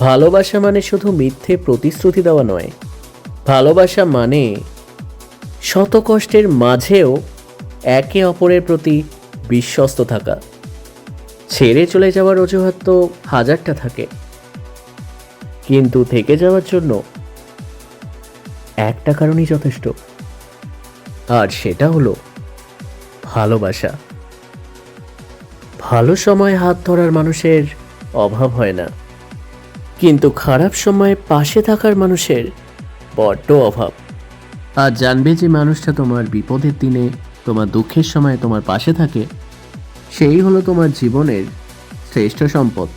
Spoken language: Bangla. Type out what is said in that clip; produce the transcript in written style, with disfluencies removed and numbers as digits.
ভালোবাসা মানে শুধু মিথ্যে প্রতিশ্রুতি দেওয়া নয়। ভালোবাসা মানে শত কষ্টের মাঝেও একে অপরের প্রতি বিশ্বস্ত থাকা। ছেড়ে চলে যাওয়ার অজুহাত তো হাজারটা থাকে, কিন্তু থেকে যাওয়ার জন্য একটা কারণই যথেষ্ট, আর সেটা হলো ভালোবাসা। ভালো সময় হাত ধরার মানুষের অভাব হয় না, কিন্তু খারাপ সময়ে পাশে থাকার মানুষের বড্ড অভাব। আর জানবে যে মানুষটা তোমার বিপদের দিনে, তোমার দুঃখের সময় তোমার পাশে থাকে, সেই হলো তোমার জীবনের শ্রেষ্ঠ সম্পদ।